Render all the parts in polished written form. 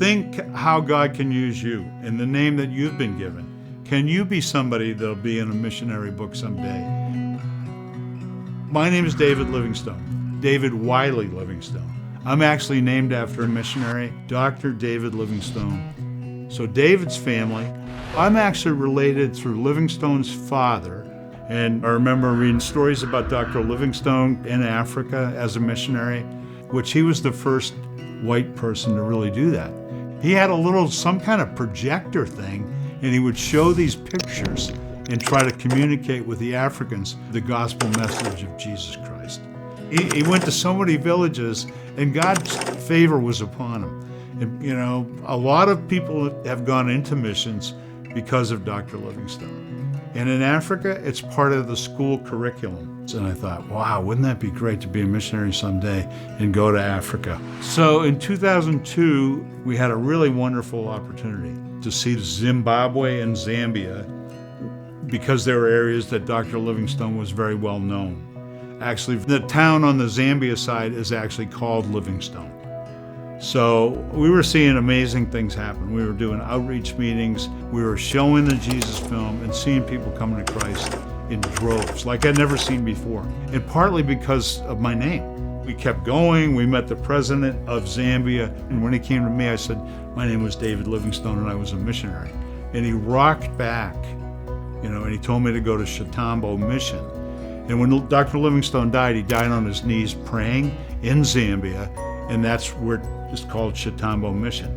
Think how God can use you in the name that you've been given. Can you be somebody that'll be in a missionary book someday? My name is David Livingstone, David Wiley Livingstone. I'm actually named after a missionary, Dr. David Livingstone. So David's family, I'm actually related through Livingstone's father. And I remember reading stories about Dr. Livingstone in Africa as a missionary, which he was the first white person to really do that. He had some kind of projector thing, and he would show these pictures and try to communicate with the Africans the gospel message of Jesus Christ. He went to so many villages, and God's favor was upon him. And, a lot of people have gone into missions because of Dr. Livingstone. And in Africa, it's part of the school curriculum. And I thought, wow, wouldn't that be great to be a missionary someday and go to Africa? So in 2002, we had a really wonderful opportunity to see Zimbabwe and Zambia because they were areas that Dr. Livingstone was very well known. Actually, the town on the Zambia side is actually called Livingstone. So we were seeing amazing things happen. We were doing outreach meetings. We were showing the Jesus film and seeing people coming to Christ in droves, like I'd never seen before. And partly because of my name. We kept going. We met the president of Zambia. And when he came to me, I said, my name was David Livingstone and I was a missionary. And he rocked back, and he told me to go to Chitambo Mission. And when Dr. Livingstone died, he died on his knees praying in Zambia. And that's where it's called Chitambo Mission.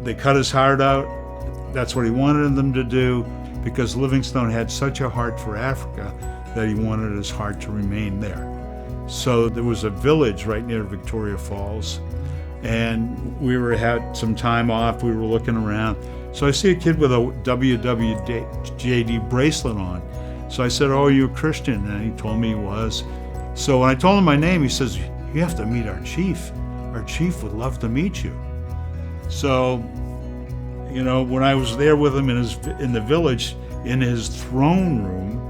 They cut his heart out. That's what he wanted them to do, because Livingstone had such a heart for Africa that he wanted his heart to remain there. So there was a village right near Victoria Falls, and we had some time off. We were looking around. So I see a kid with a WWJD bracelet on. So I said, "Oh, are you a Christian?" And he told me he was. So when I told him my name, he says, "You have to meet our chief. Our chief would love to meet you." So, when I was there with him in the village, in his throne room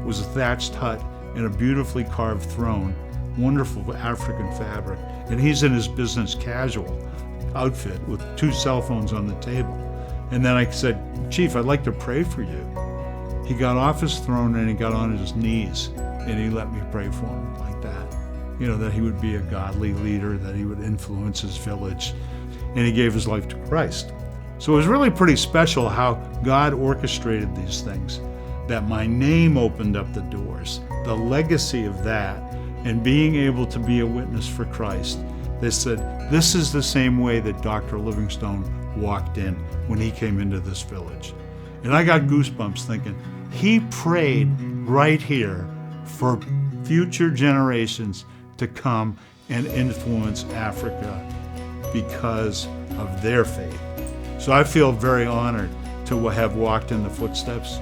was a thatched hut and a beautifully carved throne, wonderful African fabric. And he's in his business casual outfit with 2 cell phones on the table. And then I said, "Chief, I'd like to pray for you." He got off his throne and he got on his knees and he let me pray for him like that. That he would be a godly leader, that he would influence his village, and he gave his life to Christ. So it was really pretty special how God orchestrated these things, that my name opened up the doors, the legacy of that, and being able to be a witness for Christ. They said, this is the same way that Dr. Livingstone walked in when he came into this village. And I got goosebumps thinking, he prayed right here for future generations to come and influence Africa because of their faith. So I feel very honored to have walked in the footsteps,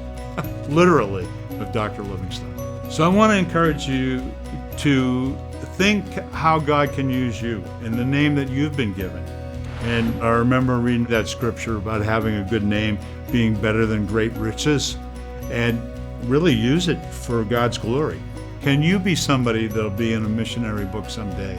literally, of Dr. Livingstone. So I want to encourage you to think how God can use you in the name that you've been given. And I remember reading that scripture about having a good name being better than great riches, and really use it for God's glory. Can you be somebody that'll be in a missionary book someday?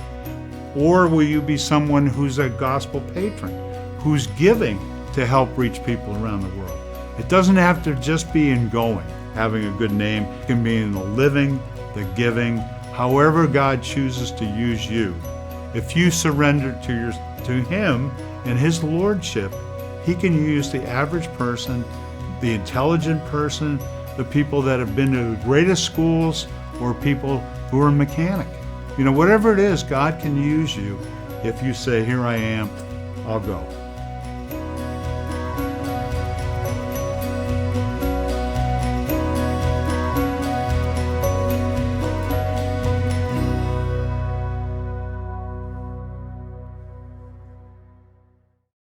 Or will you be someone who's a gospel patron, who's giving to help reach people around the world? It doesn't have to just be in going, having a good name. It can be in the living, the giving, however God chooses to use you. If you surrender to Him and His lordship, He can use the average person, the intelligent person, the people that have been to the greatest schools, or people who are a mechanic. Whatever it is, God can use you if you say, "Here I am, I'll go."